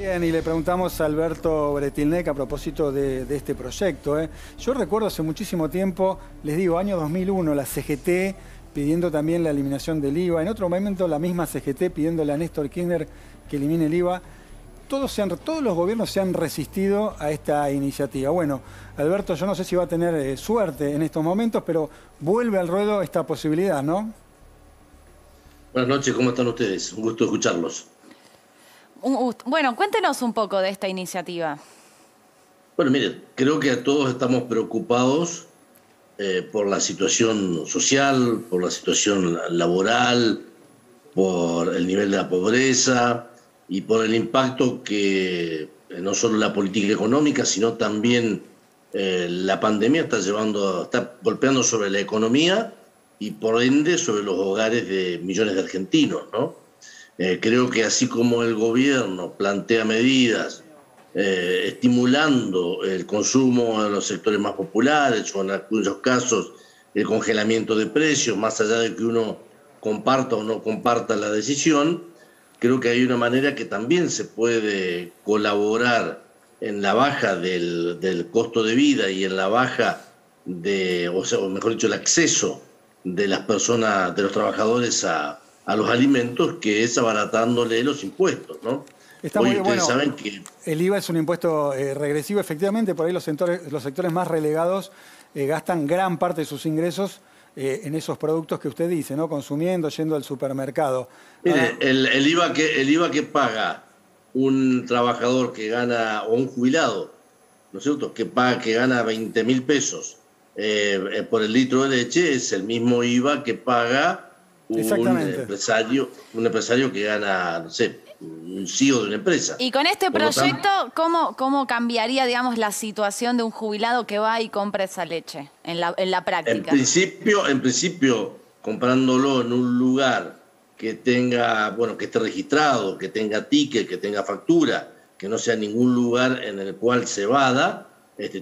Bien, y le preguntamos a Alberto Bretilnec a propósito de este proyecto. Yo recuerdo hace muchísimo tiempo, les digo, año 2001, la CGT pidiendo también la eliminación del IVA. En otro momento la misma CGT pidiéndole a Néstor Kirchner que elimine el IVA. Todos los gobiernos se han resistido a esta iniciativa. Bueno, Alberto, yo no sé si va a tener suerte en estos momentos, pero vuelve al ruedo esta posibilidad, ¿no? Buenas noches, ¿cómo están ustedes? Un gusto escucharlos. Un gusto. Bueno, cuéntenos un poco de esta iniciativa. Bueno, miren, creo que todos estamos preocupados por la situación social, por la situación laboral, por el nivel de la pobreza y por el impacto que no solo la política económica, sino también la pandemia está golpeando sobre la economía y por ende sobre los hogares de millones de argentinos, ¿no? Creo que así como el gobierno plantea medidas estimulando el consumo en los sectores más populares o en algunos casos el congelamiento de precios, más allá de que uno comparta o no comparta la decisión, creo que hay una manera que también se puede colaborar en la baja del costo de vida y en la baja o mejor dicho, el acceso de las personas, de los trabajadores a los alimentos, que es abaratándole los impuestos, ¿no? Está muy bueno. Saben que el IVA es un impuesto regresivo, efectivamente, por ahí los sectores más relegados gastan gran parte de sus ingresos en esos productos que usted dice, ¿no? Consumiendo, yendo al supermercado. Mire, el IVA que paga un trabajador que gana, o un jubilado, ¿no es cierto?, que gana 20.000 pesos por el litro de leche, es el mismo IVA que paga un empresario que gana, no sé, un CEO de una empresa. Y con este proyecto, ¿cómo cambiaría, digamos, la situación de un jubilado que va y compra esa leche en la práctica? En principio, comprándolo en un lugar que tenga, bueno, que esté registrado, que tenga ticket, que tenga factura, que no sea ningún lugar en el cual se evada,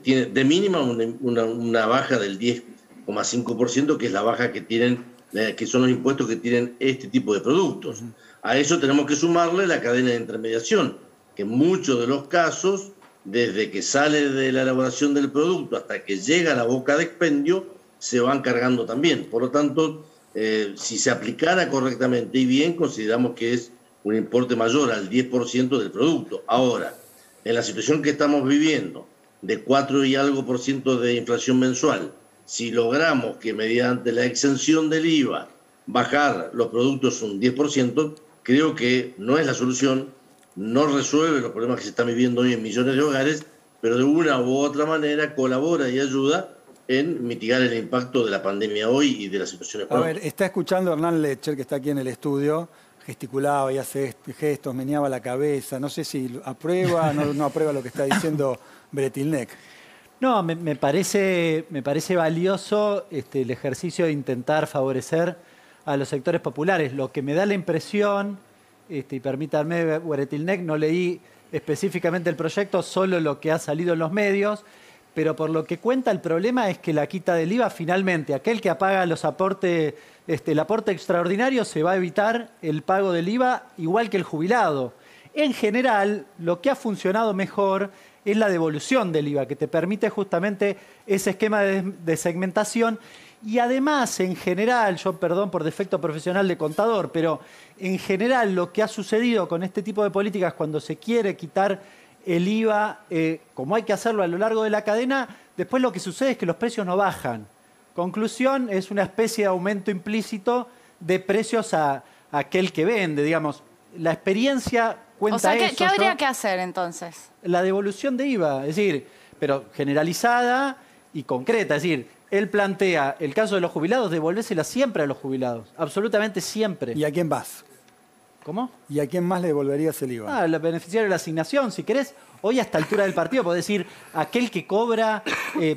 tiene de mínima una baja del 10,5%, que es la baja que son los impuestos que tienen este tipo de productos. A eso tenemos que sumarle la cadena de intermediación, que en muchos de los casos, desde que sale de la elaboración del producto hasta que llega a la boca de expendio, se van cargando también. Por lo tanto, si se aplicara correctamente y bien, consideramos que es un importe mayor al 10% del producto. Ahora, en la situación que estamos viviendo, de 4 y algo por ciento de inflación mensual, si logramos que mediante la exención del IVA bajar los productos un 10%, creo que no es la solución, no resuelve los problemas que se están viviendo hoy en millones de hogares, pero de una u otra manera colabora y ayuda en mitigar el impacto de la pandemia hoy y de la situación económica. A ver, está escuchando a Hernán Lecher, que está aquí en el estudio, gesticulaba y hace gestos, meneaba la cabeza. No sé si aprueba o no aprueba lo que está diciendo Bretilnec. No, me parece valioso el ejercicio de intentar favorecer a los sectores populares. Lo que me da la impresión, y permítanme, Bretilnec, no leí específicamente el proyecto, solo lo que ha salido en los medios, pero por lo que cuenta el problema es que la quita del IVA, finalmente, aquel que apaga los aportes, el aporte extraordinario, se va a evitar el pago del IVA igual que el jubilado. En general, lo que ha funcionado mejor es la devolución del IVA, que te permite justamente ese esquema de segmentación. Y además, en general, yo perdón por defecto profesional de contador, pero en general lo que ha sucedido con este tipo de políticas cuando se quiere quitar el IVA, como hay que hacerlo a lo largo de la cadena, después lo que sucede es que los precios no bajan. Conclusión, es una especie de aumento implícito de precios a aquel que vende, digamos. La experiencia cuenta eso. O sea, ¿qué habría que hacer entonces? La devolución de IVA, es decir, pero generalizada y concreta, es decir, él plantea el caso de los jubilados, devolvérsela siempre a los jubilados, absolutamente siempre. ¿Y a quién vas? ¿Cómo? ¿Y a quién más le devolverías el IVA? Al beneficiario de la asignación, si querés. Hoy a esta altura del partido podés decir aquel que cobra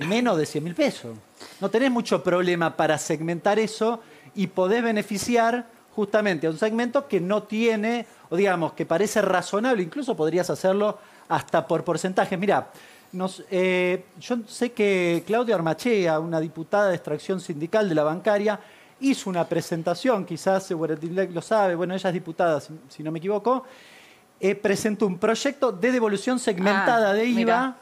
menos de 100.000 pesos. No tenés mucho problema para segmentar eso y podés beneficiar justamente a un segmento que no tiene, o digamos, que parece razonable, incluso podrías hacerlo hasta por porcentajes. Mirá, yo sé que Claudia Armachea, una diputada de extracción sindical de la bancaria, hizo una presentación, quizás Bretilnec lo sabe, bueno, ella es diputada, si no me equivoco, presentó un proyecto de devolución segmentada de IVA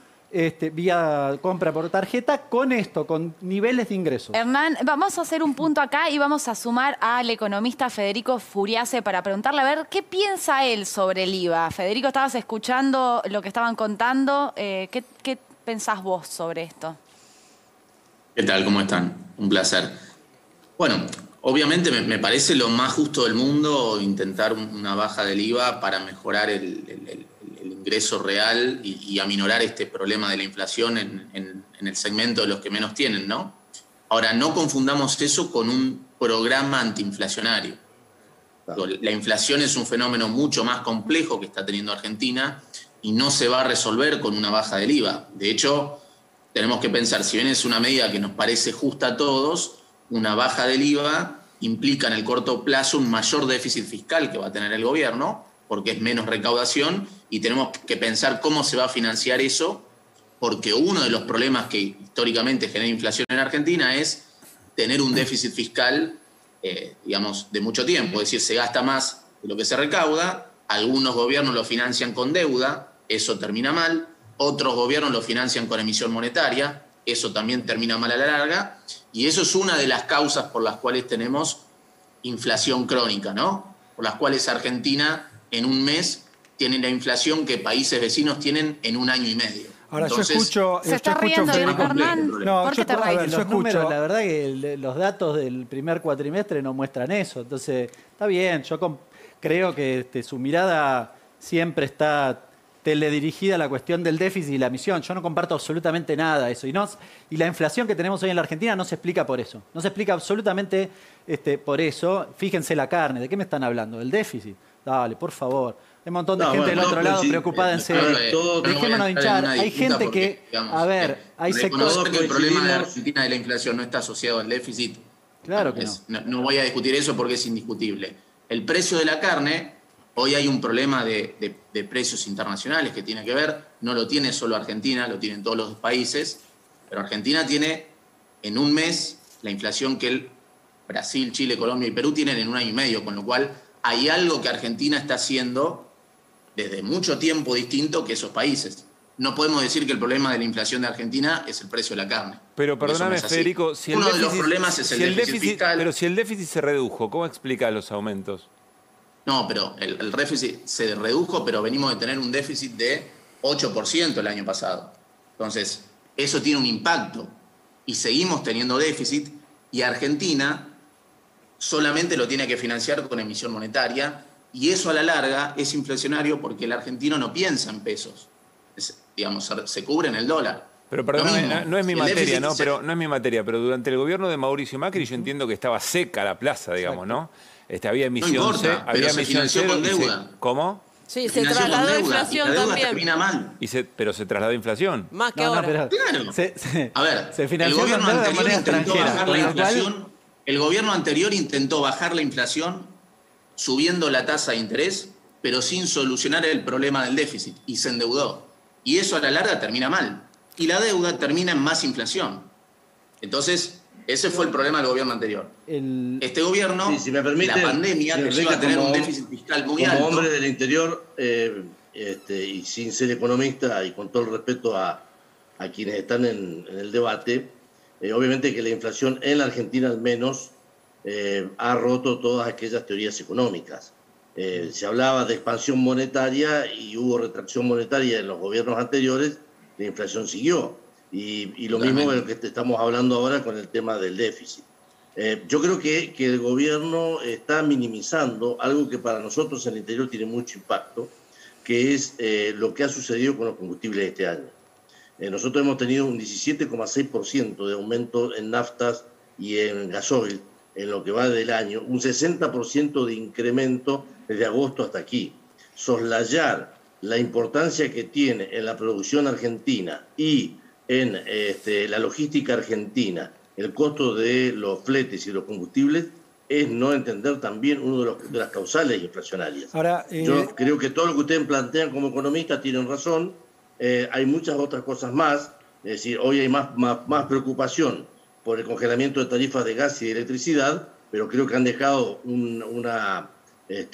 vía compra por tarjeta con esto, con niveles de ingresos. Hernán, vamos a hacer un punto acá y vamos a sumar al economista Federico Furiase para preguntarle a ver qué piensa él sobre el IVA. Federico, estabas escuchando lo que estaban contando. ¿Qué pensás vos sobre esto? ¿Qué tal? ¿Cómo están? Un placer. Bueno, obviamente me parece lo más justo del mundo intentar una baja del IVA para mejorar el ingreso real y aminorar este problema de la inflación en el segmento de los que menos tienen, ¿no? Ahora, no confundamos eso con un programa antiinflacionario. La inflación es un fenómeno mucho más complejo que está teniendo Argentina y no se va a resolver con una baja del IVA. De hecho, tenemos que pensar, si bien es una medida que nos parece justa a todos, una baja del IVA implica en el corto plazo un mayor déficit fiscal que va a tener el gobierno, porque es menos recaudación, y tenemos que pensar cómo se va a financiar eso, porque uno de los problemas que históricamente genera inflación en Argentina es tener un déficit fiscal, digamos, de mucho tiempo. Es decir, se gasta más de lo que se recauda, algunos gobiernos lo financian con deuda, eso termina mal, otros gobiernos lo financian con emisión monetaria, eso también termina mal a la larga, y eso es una de las causas por las cuales tenemos inflación crónica, ¿no? Por las cuales Argentina en un mes tiene la inflación que países vecinos tienen en un año y medio. Ahora, entonces, yo escucho... ¿Se está riendo de Hernán? No, ¿Por qué te a ver, reís? yo Los números, escucho... la verdad que los datos del primer cuatrimestre no muestran eso. Entonces, está bien, yo creo que su mirada siempre está teledirigida a la cuestión del déficit y la emisión. Yo no comparto absolutamente nada de eso. Y la inflación que tenemos hoy en la Argentina no se explica por eso. No se explica absolutamente por eso. Fíjense la carne. ¿De qué me están hablando? ¿Del déficit? Dale, por favor. Hay un montón de gente del otro lado preocupada en serio. Dejémonos de hinchar. Hay gente que, digamos, a ver, hay sectores... Reconocer que el problema de Argentina de la inflación no está asociado al déficit. Claro que no voy a discutir eso porque es indiscutible. El precio de la carne, hoy hay un problema de precios internacionales que tiene que ver, no lo tiene solo Argentina, lo tienen todos los países, pero Argentina tiene en un mes la inflación que Brasil, Chile, Colombia y Perú tienen en un año y medio, con lo cual hay algo que Argentina está haciendo desde mucho tiempo distinto que esos países. No podemos decir que el problema de la inflación de Argentina es el precio de la carne. Pero perdóname, Federico, si uno de los problemas es el déficit fiscal. Pero si el déficit se redujo, ¿cómo explica los aumentos? No, pero el déficit se redujo, pero venimos de tener un déficit de 8% el año pasado. Entonces, eso tiene un impacto. Y seguimos teniendo déficit, y Argentina solamente lo tiene que financiar con emisión monetaria, y eso a la larga es inflacionario porque el argentino no piensa en pesos. Digamos, se cubre en el dólar. Pero perdóname, no es mi materia, ¿no? Pero no es mi materia, pero durante el gobierno de Mauricio Macri yo entiendo que estaba seca la plaza, digamos, ¿no? Había emisión no importa, había se emisión financió cero con deuda. ¿Cómo? Sí, se trasladó a inflación y la deuda también. termina mal. Pero se trasladó a inflación. Más que ahora. pero Claro. A ver, se el financió gobierno con deuda de anterior manera intentó extranjera. bajar la inflación. El gobierno anterior intentó bajar la inflación subiendo la tasa de interés, pero sin solucionar el problema del déficit, y se endeudó. Y eso a la larga termina mal. Y la deuda termina en más inflación. Entonces, ese fue el problema del gobierno anterior. Este gobierno, sí, si me permite, la pandemia, que iba a tener un déficit fiscal muy alto. Como hombre del interior, y sin ser economista, y con todo el respeto a quienes están en el debate, obviamente que la inflación en la Argentina al menos ha roto todas aquellas teorías económicas. Se hablaba de expansión monetaria y hubo retracción monetaria en los gobiernos anteriores, la inflación siguió. Y lo mismo de lo que estamos hablando ahora con el tema del déficit. Yo creo que el gobierno está minimizando algo que para nosotros en el interior tiene mucho impacto, que es lo que ha sucedido con los combustibles este año. Nosotros hemos tenido un 17,6% de aumento en naftas y en gasoil en lo que va del año, un 60% de incremento desde agosto hasta aquí. Soslayar la importancia que tiene en la producción argentina y en la logística argentina el costo de los fletes y los combustibles es no entender también una de las causales inflacionarias. Ahora, yo creo que todo lo que ustedes plantean como economistas tienen razón. Hay muchas otras cosas más. Es decir, hoy hay más preocupación por el congelamiento de tarifas de gas y de electricidad, pero creo que han dejado una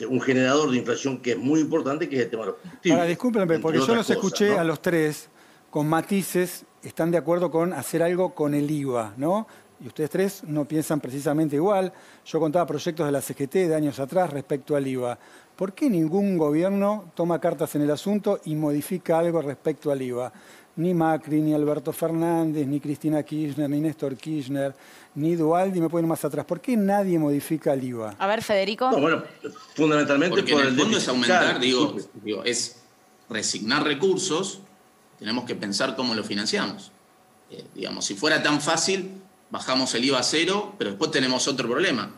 un generador de inflación que es muy importante, que es el tema de los combustibles. Ahora, discúlpenme, porque yo los escuché, ¿no?, a los tres con matices, están de acuerdo con hacer algo con el IVA, ¿no? Y ustedes tres no piensan precisamente igual. Yo contaba proyectos de la CGT de años atrás respecto al IVA. ¿Por qué ningún gobierno toma cartas en el asunto y modifica algo respecto al IVA? Ni Macri, ni Alberto Fernández, ni Cristina Kirchner, ni Néstor Kirchner, ni Dualdi, me pueden ir más atrás. ¿Por qué nadie modifica el IVA? A ver, Federico. No, bueno, fundamentalmente porque por en el fondo es aumentar, fiscal. digo, es resignar recursos, tenemos que pensar cómo lo financiamos. Digamos, si fuera tan fácil, bajamos el IVA a cero, pero después tenemos otro problema.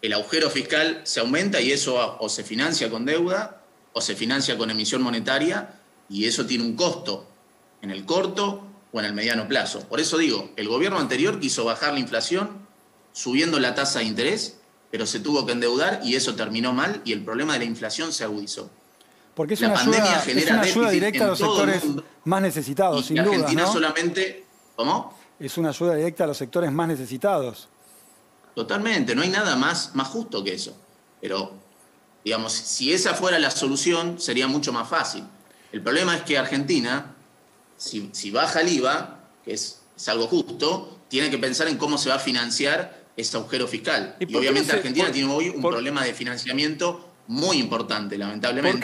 El agujero fiscal se aumenta y eso o se financia con deuda o se financia con emisión monetaria, y eso tiene un costo en el corto o en el mediano plazo. Por eso digo, el gobierno anterior quiso bajar la inflación subiendo la tasa de interés, pero se tuvo que endeudar y eso terminó mal y el problema de la inflación se agudizó. Porque es La una pandemia ayuda, genera es una ayuda déficit directa a en los todo el sectores mundo. más necesitados, Y sin duda, Argentina ¿no? solamente... ¿Cómo? Es una ayuda directa a los sectores más necesitados. Totalmente, no hay nada más justo que eso. Pero, digamos, si esa fuera la solución, sería mucho más fácil. El problema es que Argentina, si baja el IVA, que es algo justo, tiene que pensar en cómo se va a financiar ese agujero fiscal. Y obviamente Argentina tiene hoy un problema de financiamiento muy importante, lamentablemente.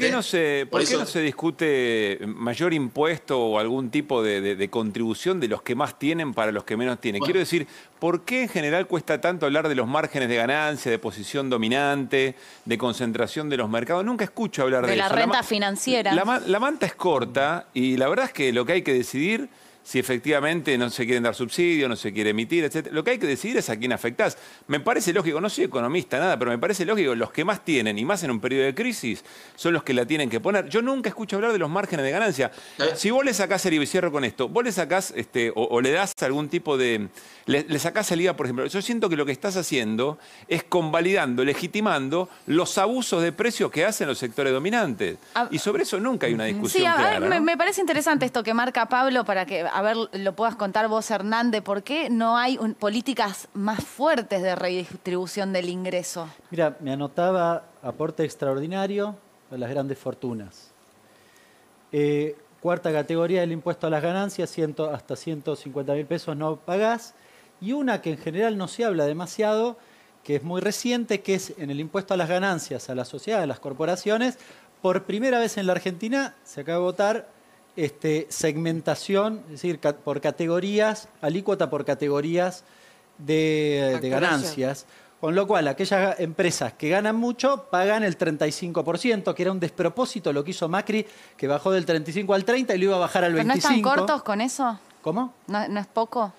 ¿Por qué no se discute mayor impuesto o algún tipo de contribución de los que más tienen para los que menos tienen? Bueno. Quiero decir, ¿por qué en general cuesta tanto hablar de los márgenes de ganancia, de posición dominante, de concentración de los mercados? Nunca escucho hablar de eso. De la renta financiera. La manta es corta y la verdad es que lo que hay que decidir, si efectivamente no se quieren dar subsidios, no se quiere emitir, etc. Lo que hay que decidir es a quién afectás. Me parece lógico, no soy economista, nada, pero me parece lógico, los que más tienen, y más en un periodo de crisis, son los que la tienen que poner. Yo nunca escucho hablar de los márgenes de ganancia. Si vos le sacás el IVA, y cierro con esto, vos le sacás, o le das algún tipo de... Le sacás el IVA, por ejemplo. Yo siento que lo que estás haciendo es convalidando, legitimando los abusos de precios que hacen los sectores dominantes. Y sobre eso nunca hay una discusión clara, ¿no? Me parece interesante esto que marca Pablo para que, a ver, lo puedas contar vos, Hernández. ¿Por qué no hay políticas más fuertes de redistribución del ingreso? Mira, me anotaba aporte extraordinario a las grandes fortunas. Cuarta categoría del impuesto a las ganancias, hasta 150.000 pesos no pagás. Y una que en general no se habla demasiado, que es muy reciente, que es en el impuesto a las ganancias a la sociedad, a las corporaciones. Por primera vez en la Argentina se acaba de votar segmentación, es decir, por categorías, alícuota por categorías de ganancias. Con lo cual, aquellas empresas que ganan mucho pagan el 35%, que era un despropósito lo que hizo Macri, que bajó del 35 al 30 y lo iba a bajar al 25. ¿Pero no están cortos con eso? ¿Cómo? ¿No es poco?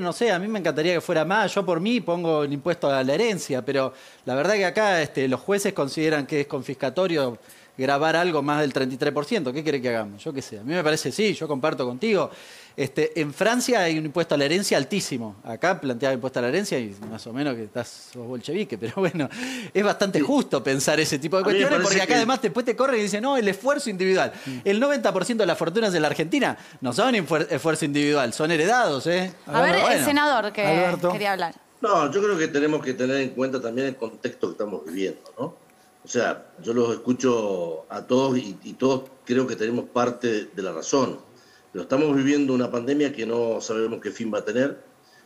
No sé, a mí me encantaría que fuera más. Yo por mí pongo el impuesto a la herencia, pero la verdad que acá los jueces consideran que es confiscatorio grabar algo más del 33%. ¿Qué quiere que hagamos? Yo qué sé. A mí me parece, sí, yo comparto contigo. En Francia hay un impuesto a la herencia altísimo. Acá planteaba impuesto a la herencia y más o menos que sos bolchevique, pero bueno, es bastante justo pensar ese tipo de cuestiones porque acá además después te corren y dicen, no, el esfuerzo individual. El 90% de las fortunas de la Argentina no son esfuerzo individual, son heredados, ¿eh? A ver, el senador que Alberto quería hablar. No, yo creo que tenemos que tener en cuenta también el contexto que estamos viviendo, ¿no? O sea, yo los escucho a todos y todos creo que tenemos parte de la razón. Pero estamos viviendo una pandemia que no sabemos qué fin va a tener,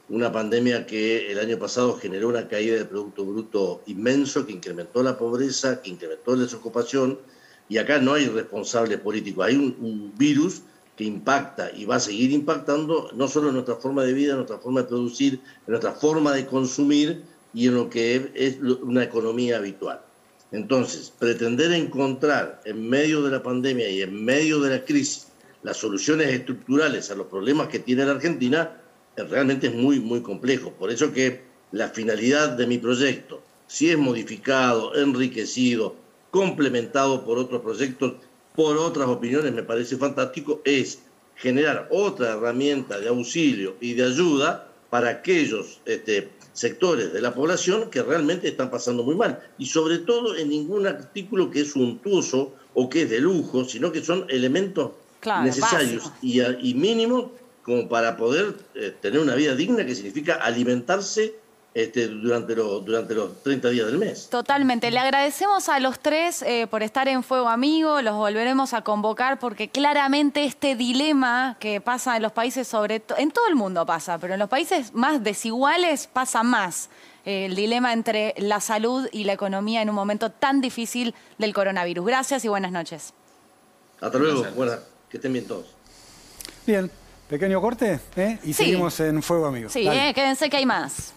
una pandemia que el año pasado generó una caída del Producto Bruto inmenso, que incrementó la pobreza, que incrementó la desocupación, y acá no hay responsable político, hay un virus que impacta y va a seguir impactando no solo en nuestra forma de vida, en nuestra forma de producir, en nuestra forma de consumir y en lo que es una economía habitual. Entonces, pretender encontrar en medio de la pandemia y en medio de la crisis las soluciones estructurales a los problemas que tiene la Argentina realmente es muy, muy complejo. Por eso que la finalidad de mi proyecto, si es modificado, enriquecido, complementado por otros proyectos, por otras opiniones, me parece fantástico, es generar otra herramienta de auxilio y de ayuda para aquellos sectores de la población que realmente están pasando muy mal. Y sobre todo en ningún artículo que es suntuoso o que es de lujo, sino que son elementos necesarios y mínimos como para poder tener una vida digna, que significa alimentarse durante los 30 días del mes. Totalmente. Le agradecemos a los tres por estar en Fuego Amigo. Los volveremos a convocar porque claramente este dilema que pasa en los países, en todo el mundo pasa, pero en los países más desiguales pasa más. El dilema entre la salud y la economía en un momento tan difícil del coronavirus. Gracias y buenas noches. Hasta luego. Bueno, que estén bien todos. Bien, pequeño corte y Sí. seguimos en Fuego Amigo. Sí, Dale. quédense que hay más.